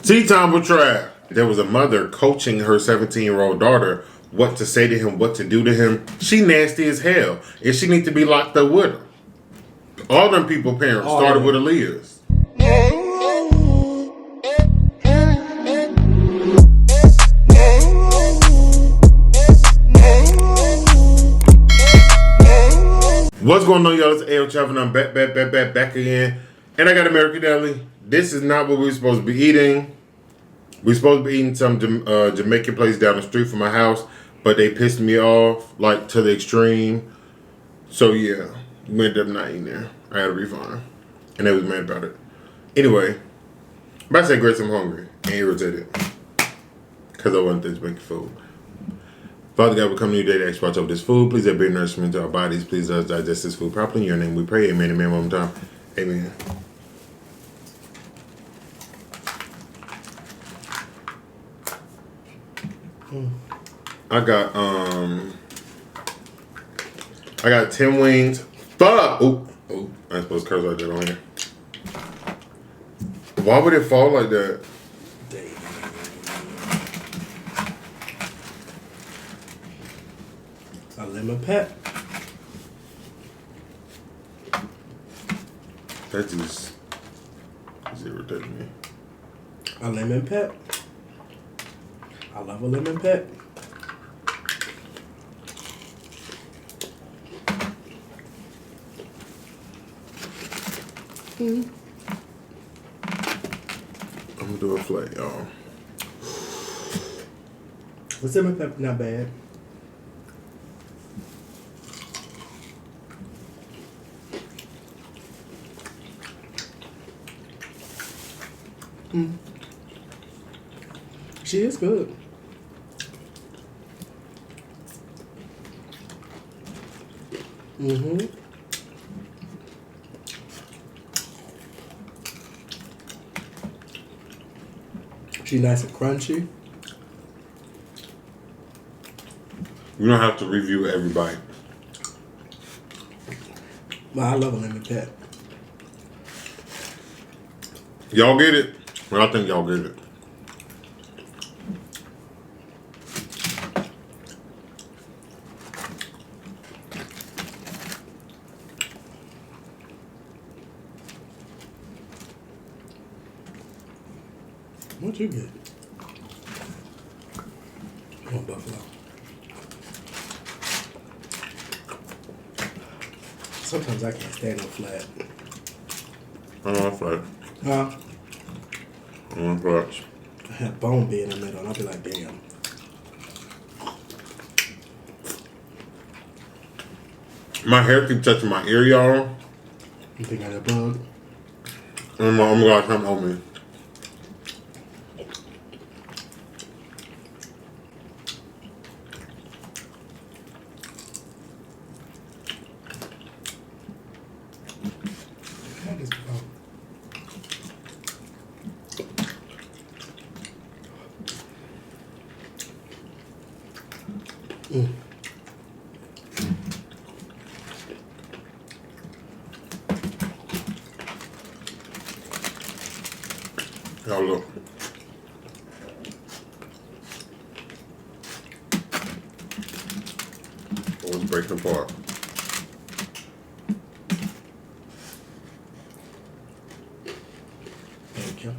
Tea time with Trav. There was a mother coaching her 17-year-old daughter what to say to him, what to do to him. She nasty as hell, and she need to be locked up with her. All them people parents started with Aaliyah's. What's going on, y'all? It's Ayootravv, and I'm back again. And I got American Deli. This is not what we're supposed to be eating. We're supposed to be eating some Jamaican place down the street from my house, but they pissed me off, like, to the extreme. So, yeah, we ended up not eating there. I had a refund, and they was mad about it. Anyway, but I said, Grace, I'm hungry and irritated because I wanted to make food. Father God, we come to you today to ask watch over this food. Please have better nourishment to our bodies. Please let us digest this food properly. In your name we pray. Amen. Amen. One more time. Amen. I got 10 wings. Fuck! Oh, I'm supposed to curse like that on here. Why would it fall like that? A lemon pep. That just irritating me. A lemon pep. I love a lemon pep. I'm gonna do a flat, y'all. The lemon pep not bad. She is good. She nice and crunchy. You don't have to review every bite. Well, I love a lemon pep. Y'all get it? Well, I think y'all get it. What'd you get? Oh, buffalo. Sometimes I can't stand no flat. I don't want flat. Huh? I want flats. I had bone be in the middle, and I'll be like, damn. My hair keeps touching my ear, y'all. You think I got a bug? Oh my gosh, I'm homie. Y'all look. Oh, it's breaking apart. Thank you.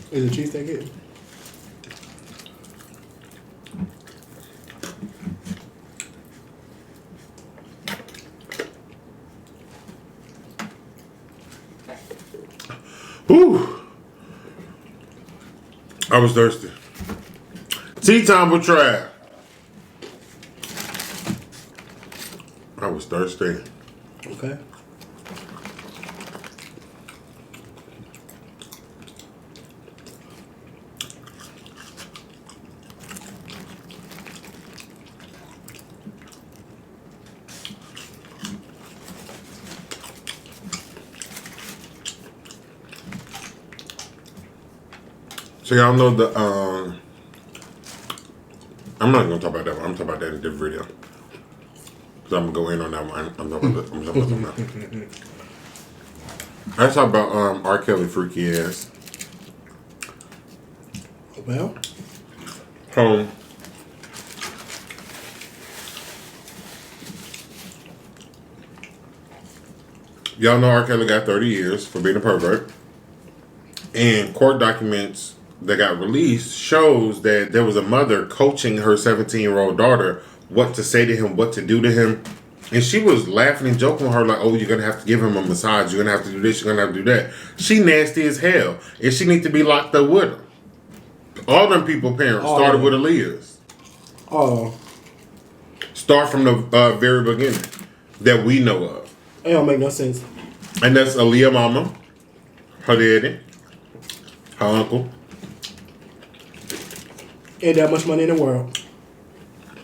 Is the cheesesteak it? Whew. I was thirsty. Tea time with Trav. I was thirsty. Okay. So y'all know the I'm not gonna talk about that one. I'm talking about that in a different video. Cause I'm gonna go in on that one. I'm talking about that. Let's talk about R. Kelly freaky ass. Well, Home. Y'all know R. Kelly got 30 years for being a pervert. And court documents that got released shows that there was a mother coaching her 17-year-old daughter what to say to him, what to do to him. And she was laughing and joking with her like, oh, you're going to have to give him a massage. You're going to have to do this. You're going to have to do that. She nasty as hell. And she needs to be locked up with her. All them people parents started with Aaliyah's. oh, Start from the very beginning that we know of. it don't make no sense. And that's Aaliyah mama, her daddy, her uncle. Ain't that much money in the world.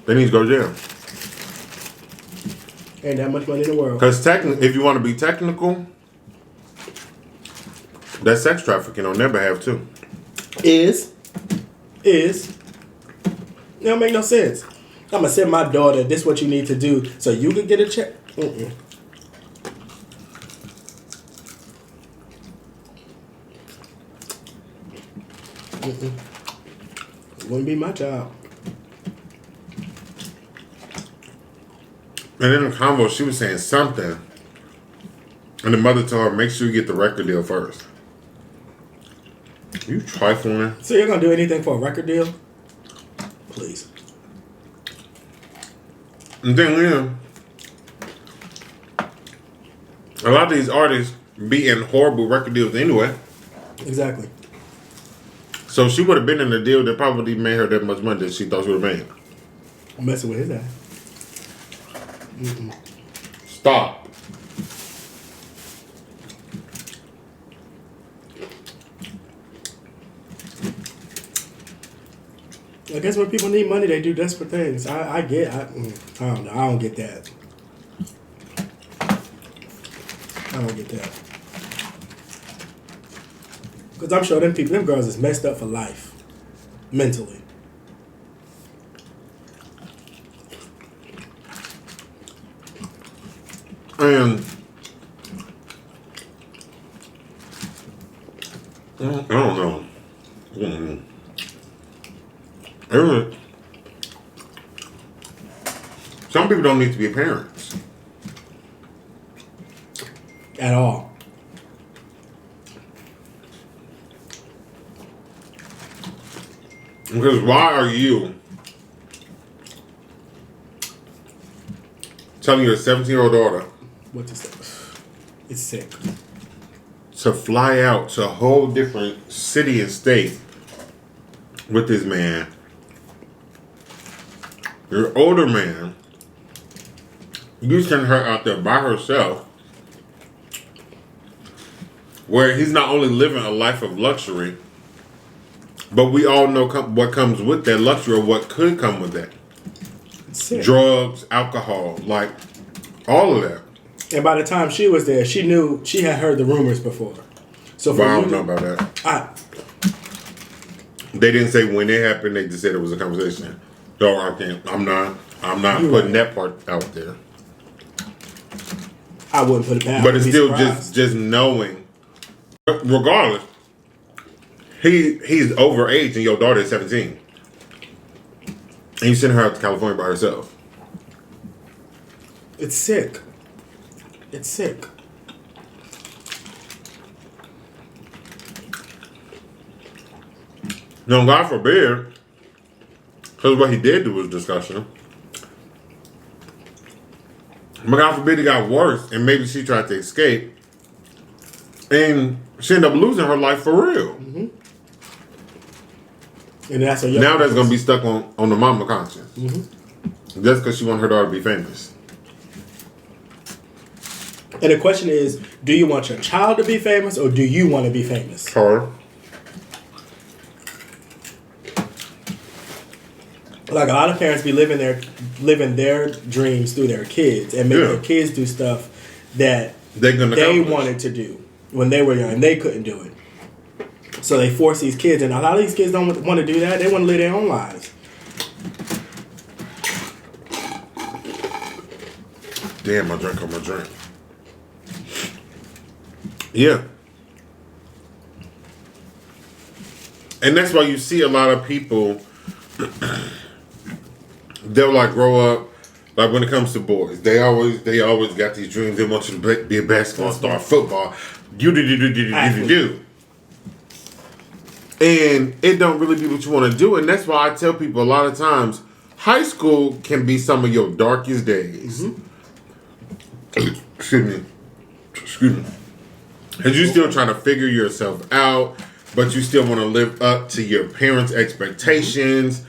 They need to go to jail. Ain't that much money in the world. Because if you want to be technical, that's sex trafficking on their behalf too. Is. It don't make no sense. I'm gonna send my daughter, this what you need to do so you can get a check. Mm-mm. Mm-mm. It wouldn't be my job. And in the convo, she was saying something. And the mother told her, make sure you get the record deal first. You trifling. So you're gonna do anything for a record deal? Please. And then, yeah, a lot of these artists be in horrible record deals anyway. Exactly. So she would have been in a deal that probably made her that much money that she thought she would have made. I'm messing with his ass. Mm-mm. Stop. I guess when people need money, they do desperate things. I don't know. I don't get that. I don't get that. Because I'm sure them girls is messed up for life. Mentally. And I don't know. Some people don't need to be parents. At all. Because why are you telling your 17-year-old daughter What to say? It's sick. to fly out to a whole different city and state with this man? You're an older man. You send her out there by herself, where he's not only living a life of luxury, but we all know what comes with that luxury, or what could come with that. It's sick. Drugs, alcohol, like all of that. And by the time she was there, she knew she had heard the rumors before. So But I don't know about that. They didn't say when it happened. They just said it was a conversation. So I can't. I'm not putting that part out there. I wouldn't put it past. But it's still just knowing. Regardless, he's over age and your daughter is 17, and you send her out to California by herself. It's sick. It's sick. No, God forbid, because what he did do was discussion. But God forbid it got worse, and maybe she tried to escape, and she ended up losing her life for real. Mm-hmm. And that's what now that's gonna be stuck on the mama conscience. Just because she want her daughter to be famous. And the question is, do you want your child to be famous or do you want to be famous? Her. Like a lot of parents be living their dreams through their kids and making their kids do stuff that they wanted to do when they were young and they couldn't do it. So they force these kids, and a lot of these kids don't want to do that. They want to live their own lives. Damn, I drank on my drink. Yeah. And that's why you see a lot of people, they'll like grow up, like when it comes to boys, they always got these dreams. They want you to be a basketball star, football. You do. And it don't really be what you want to do. And that's why I tell people a lot of times, high school can be some of your darkest days. Excuse me. Because you're still trying to figure yourself out, but you still want to live up to your parents' expectations.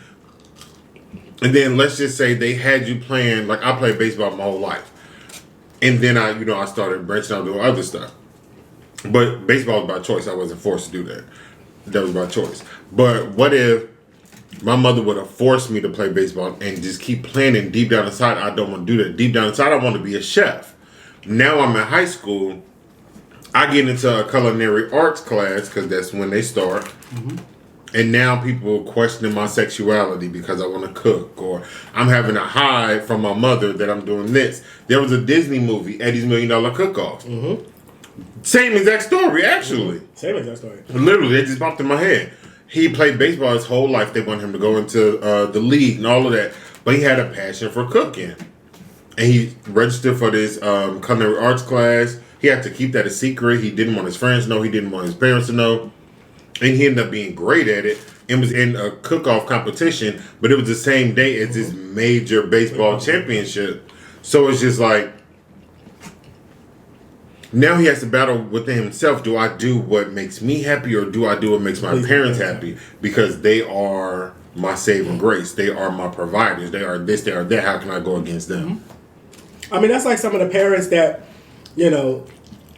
And then let's just say they had you playing, like I played baseball my whole life. And then I started branching out doing other stuff. But baseball was by choice. I wasn't forced to do that. That was by choice. But what if my mother would have forced me to play baseball and just keep playing, and deep down inside, I don't want to do that. Deep down inside, I want to be a chef. Now I'm in high school. I get into a culinary arts class because that's when they start. And now people are questioning my sexuality because I want to cook, or I'm having a high from my mother that I'm doing this. There was a Disney movie, Eddie's $1 Million Cook-Off. Same exact story, actually. Same exact story. Literally, it just popped in my head. He played baseball his whole life. They want him to go into the league and all of that. But he had a passion for cooking. And he registered for this culinary arts class. He had to keep that a secret. He didn't want his friends to know. He didn't want his parents to know. And he ended up being great at it. And was in a cook-off competition. But it was the same day as this major baseball championship. So it's just like, now he has to battle within himself. Do I do what makes me happy, or do I do what makes my parents happy? Because they are my saving grace. They are my providers. They are this, they are that. How can I go against them? I mean, that's like some of the parents that,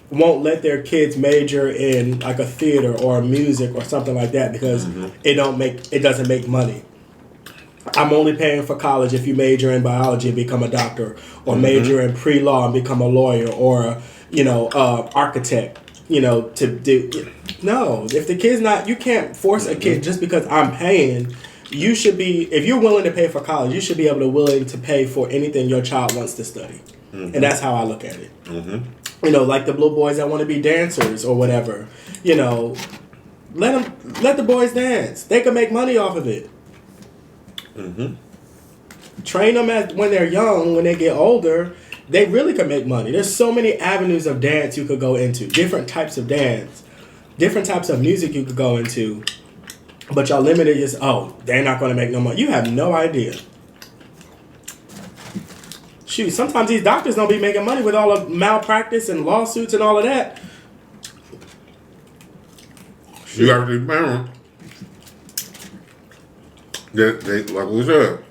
won't let their kids major in like a theater or music or something like that because it doesn't make money. I'm only paying for college if you major in biology and become a doctor, or major in pre-law and become a lawyer, or architect. To do. No, if the kid's not, you can't force a kid just because I'm paying. You should be, if you're willing to pay for college, you should be willing to pay for anything your child wants to study, and that's how I look at it. Like the little boys that want to be dancers or whatever. Let the boys dance. They can make money off of it. Train them when they're young. When they get older, they really can make money. There's so many avenues of dance you could go into. Different types of dance. Different types of music you could go into. But y'all limited just, they're not going to make no money. You have no idea. Shoot, sometimes these doctors don't be making money with all of malpractice and lawsuits and all of that. You got to remember that they, like we said,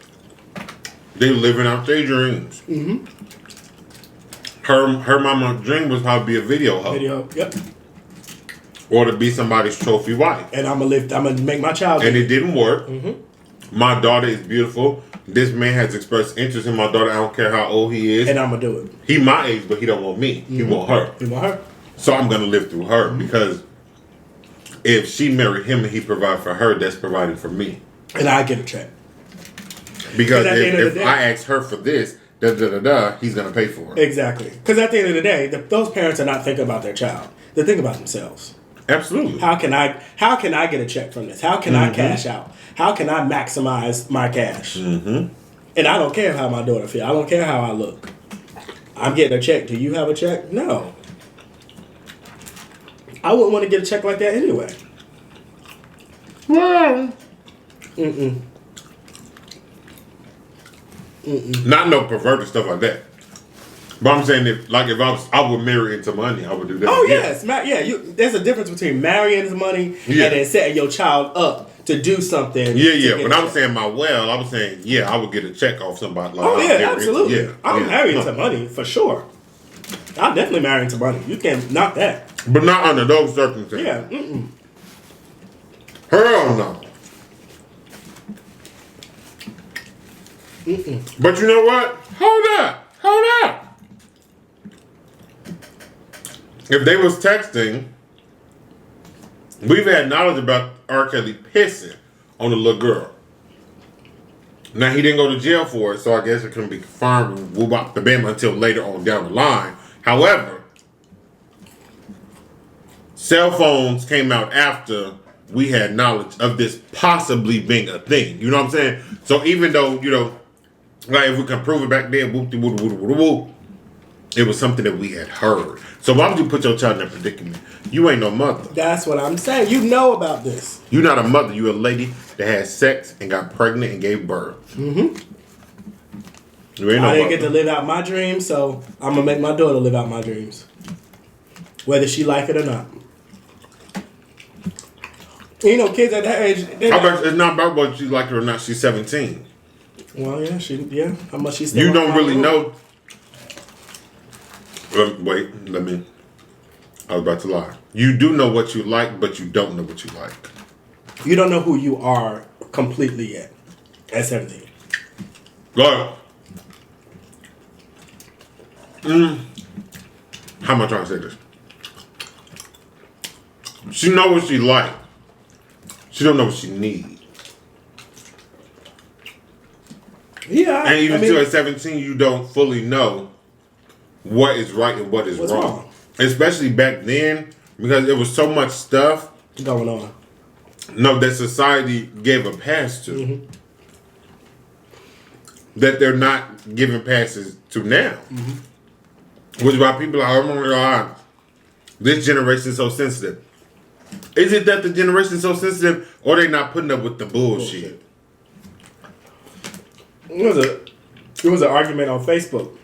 they living out their dreams. Her mama's dream was how to be a video host. Yep. Or to be somebody's trophy wife. And I'm gonna make my child. And it didn't work. My daughter is beautiful. This man has expressed interest in my daughter. I don't care how old he is. And I'm gonna do it. He my age, but he don't want me. He want her. He want her. So I'm gonna live through her because if she married him and he provide for her, that's providing for me. And I get a check. Because if I ask her for this, he's gonna pay for it. Exactly. Because at the end of the day, those parents are not thinking about their child. They're thinking about themselves. Absolutely. How can I get a check from this? How can I cash out? How can I maximize my cash? And I don't care how my daughter feels. I don't care how I look. I'm getting a check. Do you have a check? No. I wouldn't want to get a check like that anyway. Well, not no perverted stuff like that. But I'm saying if I would marry into money, I would do that. Oh yes, there's a difference between marrying into money and then setting your child up to do something. Yeah. When I was saying I was saying I would get a check off somebody. Like, absolutely. I'm married to money for sure. I'll definitely marry into money. You can't knock that. But not under those circumstances. Yeah. Hell no. But you know what? Hold up. If they was texting, we've had knowledge about R. Kelly pissing on a little girl. Now, he didn't go to jail for it, so I guess it couldn't be confirmed until later on down the line. However, cell phones came out after we had knowledge of this possibly being a thing. You know what I'm saying? So even though, like if we can prove it back then, whoop-de-whoop-de-whoop-de-whoop, it was something that we had heard. So why would you put your child in a predicament? You ain't no mother. That's what I'm saying. You know about this. You're not a mother. You're a lady that had sex and got pregnant and gave birth. Mm-hmm. You ain't no I didn't mother. get to live out my dreams, so I'm going to make my daughter live out my dreams. Whether she like it or not. Kids at that age... It's not about whether she liked it or not. She's 17. Well, yeah. How much she's... You don't really know... Wait, I was about to lie. You do know what you like, but you don't know what you like. You don't know who you are completely yet at 17. Go ahead. How am I trying to say this? She know what she like. She don't know what she need. Yeah. And even till at 17, you don't fully know what is right and what is wrong. Especially back then, because there was so much stuff going on. No, that society gave a pass to. That they're not giving passes to now. Which is why people are, oh my God, this generation is so sensitive. Is it that the generation is so sensitive, or they not putting up with the bullshit? There was an argument on Facebook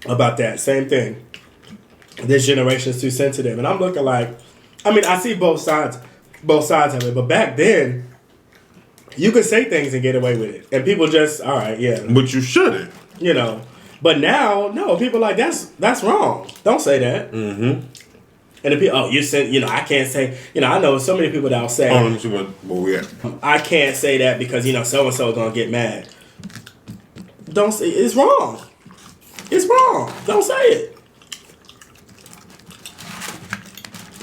about that same thing. This generation is too sensitive, and I'm looking like, I see both sides of it, but back then, you could say things and get away with it, and people just, all right, yeah. But you shouldn't. But now, no, people are like, that's wrong. Don't say that. Mm-hmm. And the people, you said, I can't say, I know so many people that'll say, let me see where we at. I can't say that because, so and so is gonna get mad. Don't say it's wrong. It's wrong. Don't say it.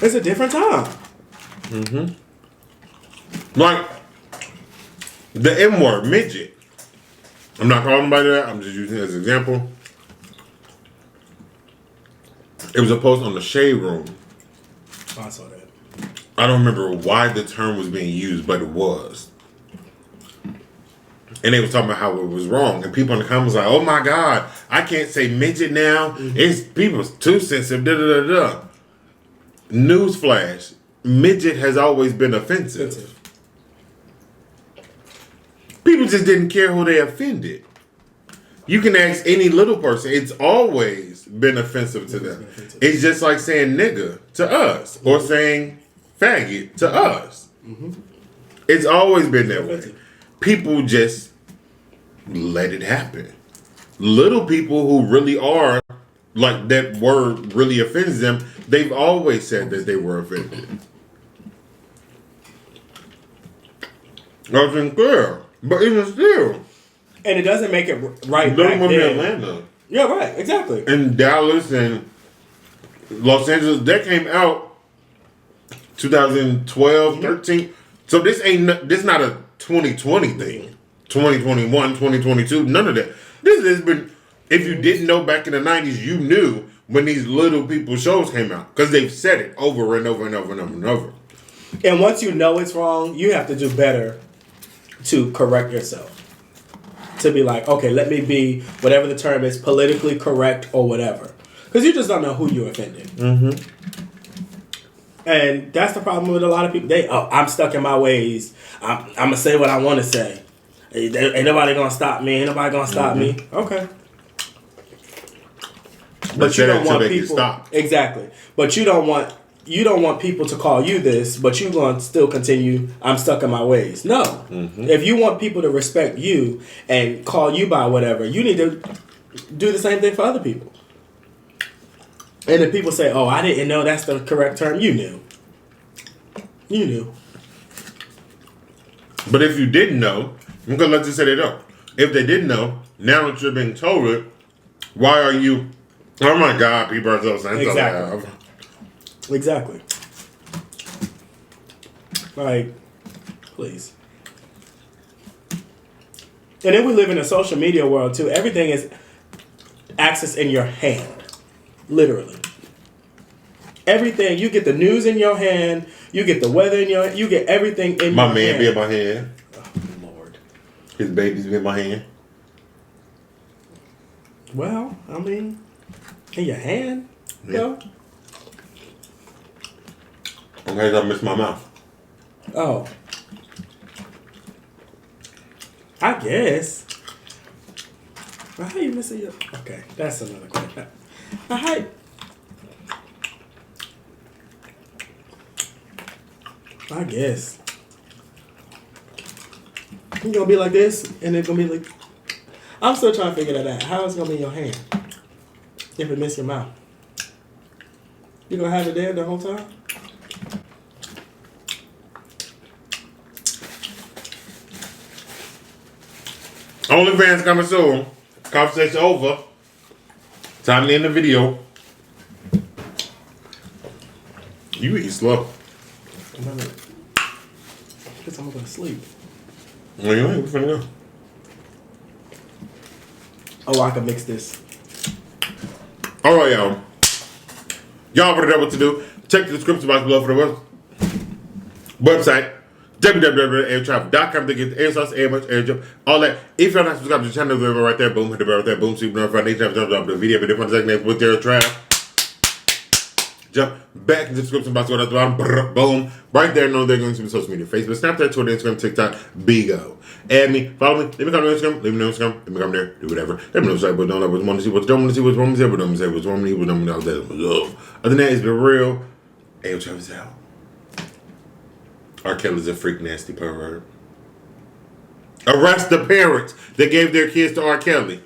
It's a different time. Like the M word, midget. I'm not calling anybody that. I'm just using it as an example. It was a post on the Shade Room. I saw that. I don't remember why the term was being used, but it was. And they was talking about how it was wrong. And people in the comments like, oh my God, I can't say midget now. It's people's too sensitive. Da da da da. Newsflash. Midget has always been offensive. People just didn't care who they offended. You can ask any little person. It's always been offensive to them. It's just like saying nigga to us or saying faggot to us. It's always been that way. People just let it happen. Little people who really are, like that word really offends them, they've always said that they were offended. Nothing clear. But even still. And it doesn't make it right Little back women in then. Atlanta. Yeah, right. Exactly. In Dallas and Los Angeles, that came out 2012, 13. So this not a 2020 thing. 2021, 2022, none of that. This has been, if you didn't know back in the 90s, you knew when these little people shows came out. Because they've said it over and over and over and over and over. And once you know it's wrong, you have to do better to correct yourself. To be like, okay, let me be, whatever the term is, politically correct or whatever. Because you just don't know who you're offending. And that's the problem with a lot of people. I'm stuck in my ways. I'm going to say what I want to say. Ain't nobody going to stop me. Ain't nobody going to stop me. Okay. But you don't want make it people stop. exactly. But you don't want people to call you this, but you going to still continue. I'm stuck in my ways. No, if you want people to respect you and call you by whatever, you need to do the same thing for other people. And if people say, "Oh, I didn't know that's the correct term," you knew. You knew. But if you didn't know, because let's just say they don't. If they didn't know, now that you're being told it, why are you? Oh my God, people are so sensitive. Exactly. Like, please. And then we live in a social media world too. Everything is access in your hand. Literally. Everything. You get the news in your hand. You get the weather in your hand. You get everything in your hand. My man be in my hand. Oh, Lord. His babies be in my hand. Well, I mean, in your hand? Yeah. No? In case I miss my mouth. Oh. I guess. But how you missing your... Okay, that's another question. How... I guess. You gonna be like this, and it's gonna be like... I'm still trying to figure that out. How it's gonna be in your hand if it miss your mouth? You gonna have it there the whole time? OnlyFans coming soon. Conversation over. Time to end the video. You eat slow. Because I'm gonna sleep. Well, you ain't finna go. Oh, I can mix this. All right, y'all. Y'all already know what to do. Check the description box below for the website. www.ayootravv.com to get the air sauce, air much, air jump, all that. If you're not subscribed to the channel, go right there, boom, hit the bell right there, boom, so you can notify each time I drop the video. But if you want to next with Ayootravv, jump back in the description box, go down at the bottom, boom, right there. Know they're going to be social media: Facebook, Snapchat, Twitter, Instagram, TikTok, BIGO. Add me, follow me, let me come to Instagram, leave me on Instagram, let me come there, do whatever. Let me know what don't know what you want to see, what you don't want to see, what you want to say, what you want to say, what you want to see, what you want to say. Other than that, it's been real. Ayootravv is out. R. Kelly's a freak, nasty pervert. Arrest the parents that gave their kids to R. Kelly.